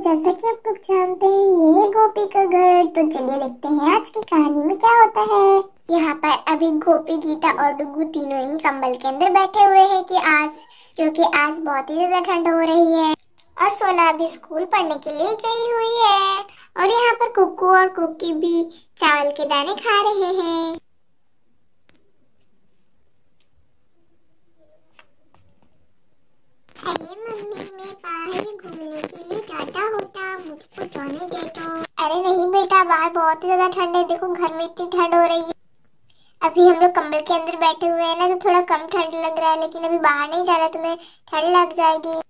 जैसा कि आप लोग जानते हैं ये गोपी का घर। तो चलिए देखते हैं आज की कहानी में क्या होता है। यहाँ पर अभी गोपी, गीता और डुगू तीनों ही कंबल के अंदर बैठे हुए हैं क्योंकि आज बहुत ही ज्यादा ठंड हो रही है और सोना अभी स्कूल पढ़ने के लिए गई हुई है। और यहाँ पर कुक्कू और कुकी भी चावल के दाने खा रहे हैं। अरे मम्मी, मैं बाहर घूमने के लिए जाता होता, मुझको जाने दे दो। अरे नहीं बेटा, बाहर बहुत ही ज्यादा ठंड है। देखो घर में इतनी ठंड हो रही है। अभी हम लोग कंबल के अंदर बैठे हुए हैं ना, तो थोड़ा कम ठंड लग रहा है, लेकिन अभी बाहर नहीं जाना, तुम्हें ठंड लग जाएगी।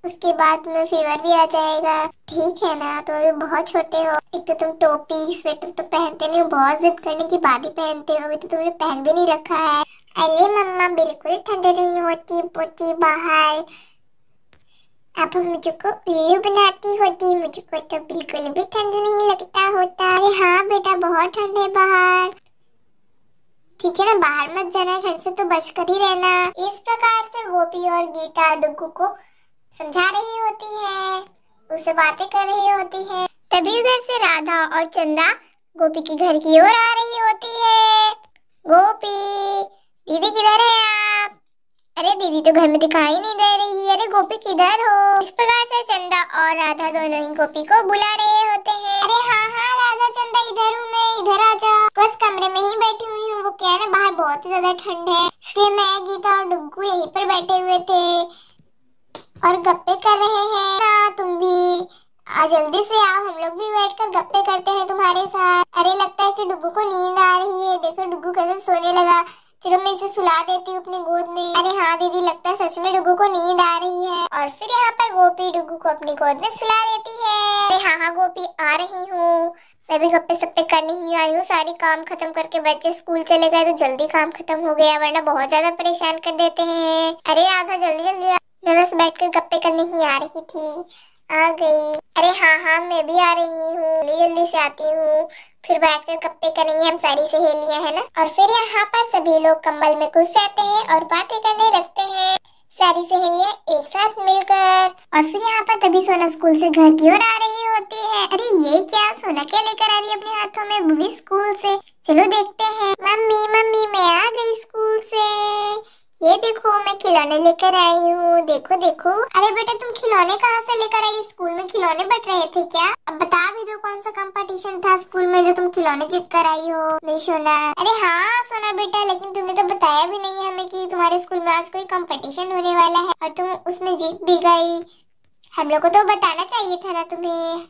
उसके बाद तुम्हें फीवर भी आ जाएगा। ठीक है ना, तो अभी बहुत छोटे हो। एक तो तुम टोपी स्वेटर तो पहनते नहीं हो, बहुत जिद करने के बाद ही पहनते हो। अभी तो तुमने पहन भी नहीं रखा है। अरे मम्मा, बिल्कुल ठंड नहीं होती पोती बाहर। अब मुझको उल्लू बनाती होती, मुझको तो बिल्कुल भी ठंड नहीं लगता होता। अरे हाँ बेटा, बहुत ठंड है बाहर। ठीक है ना, बाहर मत जाना, ठंड से तो बच कर ही रहना। इस प्रकार से गोपी और गीता डुगू को समझा रही होती है, उससे बातें कर रही होती है। तभी उधर से राधा और चंदा गोपी के घर की ओर आ रही होती है। गोपी दीदी, किधर है आप? अरे दीदी तो घर में दिखाई नहीं दे रही। अरे गोपी किधर हो? इस प्रकार से चंदा और राधा दोनों ही गोपी को बुला रहे होते हैं। अरे हाँ हाँ राधा, चंदा इधर हूँ मैं, इधर आ जाओ। बस कमरे में ही बैठी हुई हूँ। वो क्या है ना, बाहर बहुत ही ज्यादा ठंड है, इसलिए मैं, गीता और डुग्गू यहीं पर बैठे हुए थे और गप्पे कर रहे हैं ना। तुम भी जल्दी से आओ, हम लोग भी बैठकर गप्पे करते हैं तुम्हारे साथ। अरे लगता है कि डुग्गू को नींद आ रही है। देखो डुग्गू कैसे सोने लगा। चलो मैं इसे सुला देती हूँ अपनी गोद में। अरे हाँ दीदी, लगता है सच में डुग्गू को नींद आ रही है। और फिर यहाँ पर गोपी डुग्गू को अपनी गोद में सुला देती है। अरे हाँ हाँ गोपी, आ रही हूँ। मैं भी गप्पे सप्पे करने ही आई हूँ। सारी काम खत्म करके बच्चे स्कूल चले गए तो जल्दी काम खत्म हो गया, वरना बहुत ज्यादा परेशान कर देते हैं। अरे राधा जल्दी जल्दी आ। मैं बस बैठकर गप्पे करने ही आ रही थी, आ गई। अरे हाँ हाँ, मैं भी आ रही हूँ, जल्दी जल्दी से आती हूँ। फिर बैठकर गप्पे करेंगे हम सारी सहेलियां, है ना। और फिर यहाँ पर सभी लोग कंबल में घुस जाते हैं और बातें करने लगते हैं, सारी सहेलियां एक साथ मिलकर। और फिर यहाँ पर तभी सोना स्कूल से घर की ओर आ रही होती है। अरे ये क्या, सोना क्या लेकर आ रही है अपने हाथों में? वो भी स्कूल से। चलो देखते हैं। मम्मी मम्मी, मैं आ गई स्कूल से। ये देखो मैं खिलौने लेकर आई हूँ, देखो देखो। अरे बेटा, तुम खिलौने कहाँ से लेकर आई? स्कूल में खिलौने बट रहे थे क्या? अब बता भी दो, कौन सा कंपटीशन था स्कूल में जो तुम खिलौने जीत कर आई हो मेरी सोना? अरे हाँ सोना बेटा, लेकिन तुमने तो बताया भी नहीं हमें कि तुम्हारे स्कूल में आज कोई कंपटीशन होने वाला है और तुम उसमें जीत भी गई। हम लोग को तो बताना चाहिए था ना तुम्हें,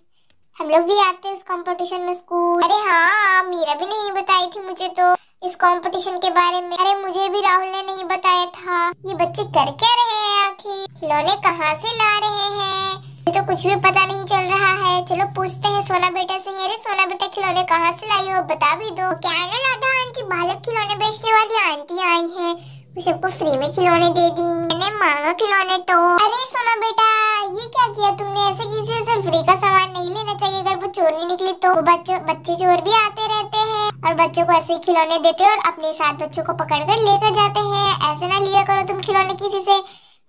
हम लोग भी आते इस कंपटीशन में स्कूल। अरे हाँ, मीरा भी नहीं बताई थी मुझे तो इस कंपटीशन के बारे में। अरे मुझे भी राहुल ने नहीं बताया था। ये बच्चे कर क्या रहे हैं आखिर? खिलौने कहाँ से ला रहे हैं? ये तो कुछ भी पता नहीं चल रहा है। चलो पूछते हैं सोना बेटा से। अरे सोना बेटा, खिलौने कहाँ से लाई हो, बता भी दो। क्या है ना राधा आंटी, बालक खिलौने बेचने वाली आंटी आई है, वो सबको फ्री में खिलौने दे दी। मैंने मांगा खिलौने तो। अरे सोना बेटा, ये क्या किया तुमने? ऐसे किसी से फ्री का सामान नहीं लेना चाहिए। अगर वो चोर नहीं निकली तो बच्चे चोर भी आते रहते हैं और बच्चों को ऐसे खिलौने देते हैं और अपने साथ बच्चों को पकड़कर लेकर जाते हैं। ऐसे ना लिया करो तुम खिलौने किसी से।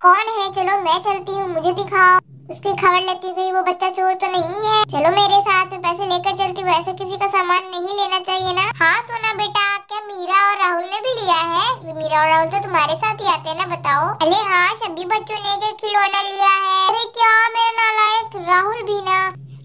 कौन है? चलो मैं चलती हूँ, मुझे दिखाओ। उसकी खबर लेती गई, वो बच्चा चोर तो नहीं है। चलो मेरे साथ, में पैसे लेकर चलती हूँ। ऐसे किसी का सामान नहीं लेना चाहिए ना। हाँ सोना बेटा, क्या मीरा और राहुल ने भी लिया है? मीरा और राहुल तो तुम्हारे साथ ही आते हैं ना, बताओ। अरे हाँ, सभी बच्चों ने एक खिलौना लिया है। अरे क्या, मेरा नालायक राहुल भी ना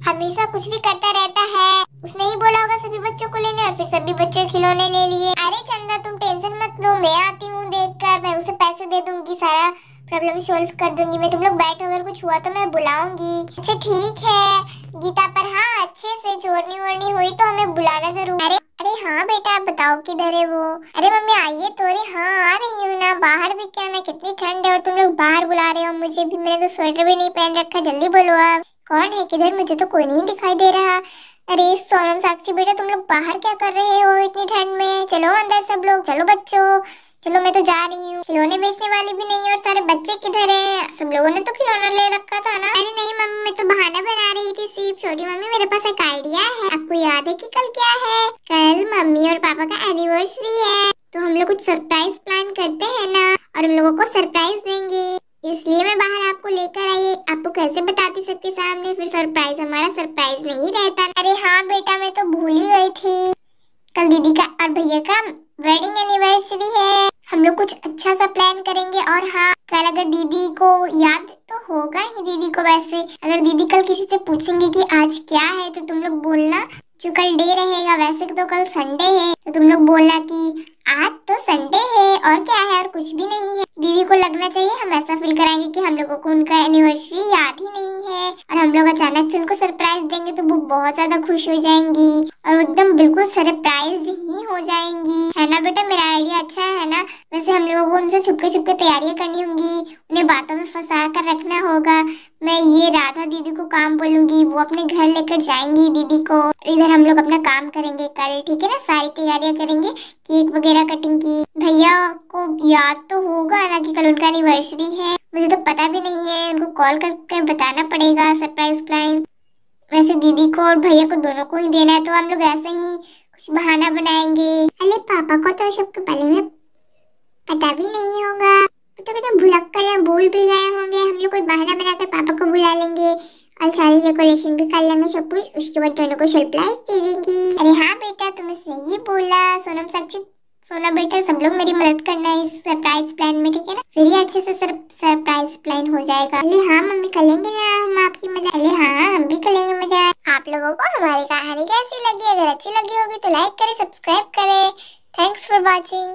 हमेशा कुछ भी करता रहता है। उसने ही बोला होगा सभी बच्चों को लेने और फिर सभी बच्चे खिलौने ले लिए। अरे चंदा, तुम टेंशन मत लो, मैं आती हूँ देखकर, मैं उसे पैसे दे दूंगी, सारा प्रॉब्लम सॉल्व कर दूंगी मैं। तुम लोग बैठो, अगर कुछ हुआ तो मैं बुलाऊंगी। अच्छा ठीक है गीता, पर हाँ अच्छे से, चोरनी वोरनी हुई तो हमें बुलाना जरूर। अरे हाँ बेटा, बताओ किधर है वो? अरे मम्मी आइए तो। अरे हाँ आ रही हूँ ना। बाहर भी क्या, मैं कितनी ठंड है और तुम लोग बाहर बुला रहे हो मुझे भी। मैंने तो स्वेटर भी नहीं पहन रखा, जल्दी बोलो आप। कौन है, किधर? मुझे तो कोई नहीं दिखाई दे रहा। अरे सोनम, साक्षी बेटा, तुम लोग बाहर क्या कर रहे हो इतनी ठंड में? चलो अंदर सब लोग, चलो बच्चों, चलो मैं तो जा रही हूँ। खिलौने बेचने वाली भी नहीं और सारे बच्चे किधर हैं? सब लोगों ने तो खिलौना ले रखा था ना। अरे नहीं मम्मी, मैं तो बहाना बना रही थी सिर्फ। सॉरी मम्मी, मेरे पास एक आइडिया है। आपको याद है कि कल क्या है? कल मम्मी और पापा का एनिवर्सरी है, तो हम लोग कुछ सरप्राइज प्लान करते हैं ना और उन लोगों को सरप्राइज देंगे, इसलिए मैं बाहर आपको लेकर आई। आपको कैसे बताती सबके सामने, फिर सरप्राइज हमारा सरप्राइज नहीं रहता। अरे हाँ बेटा, मैं तो भूल ही गई थी, कल दीदी का और भैया का वेडिंग एनिवर्सरी है। हम लोग कुछ अच्छा सा प्लान करेंगे। और हाँ, कल अगर दीदी को याद तो होगा ही दीदी को, वैसे अगर दीदी कल किसी से पूछेंगे कि आज क्या है तो तुम लोग बोलना, जो कल डे रहेगा, वैसे तो कल संडे है, तो तुम लोग बोलना कि आज तो संडे है और क्या है, और कुछ भी नहीं है। दीदी को लगना चाहिए हम ऐसा फील कराएंगे कि हम लोगों को उनका एनिवर्सरी याद ही नहीं है, और हम लोग अचानक से उनको सरप्राइज देंगे तो वो बहुत ज्यादा खुश हो जाएंगी और एकदम बिल्कुल सरप्राइज ही हो जाएंगी। है ना बेटा, मेरा आइडिया अच्छा है ना? वैसे हम लोगों को उनसे छुपके छुपके तैयारियां करनी होंगी, उन्हें बातों में फंसा कर रखना होगा। मैं ये राधा दीदी को काम बोलूंगी, वो अपने घर लेकर जाएंगी दीदी को, इधर हम लोग अपना काम करेंगे कल, ठीक है ना? सारी तैयारियां करेंगे, केक वगैरह कटिंग की। भैया को याद तो होगा ना कि कल उनका एनिवर्सरी है? मुझे तो पता भी नहीं है, उनको कॉल करके बताना पड़ेगा सरप्राइज प्लान। वैसे दीदी को और भैया को दोनों को ही देना है, तो हम लोग ऐसे ही कुछ बहाना बनाएंगे। अरे पापा को तो सबके बारे में पता भी नहीं होगा, तो भुलक्कड़ है, भूल भी गए होंगे। हम लोग कुछ बहाना बनाकर पापा को बुला लेंगे और सारी डेकोरेशन भी कर लेंगे सब कुछ, उसके बाद दोनों को सरप्राइज दे देंगे। अरे हाँ बेटा, तुमने सही बोला। सोनम, साक्षी, सोना बेटा, सब लोग मेरी मदद करना है इस सरप्राइज प्लान में, ठीक है ना? फिर ही अच्छे से सरप्राइज प्लान हो जाएगा। अरे हाँ मम्मी, करेंगे ना हम आपकी मदद। अरे हाँ, हम भी करेंगे मदद। आप लोगों को हमारी कहानी कैसी लगी? अगर अच्छी लगी होगी तो लाइक करें, सब्सक्राइब करें। Thanks for watching.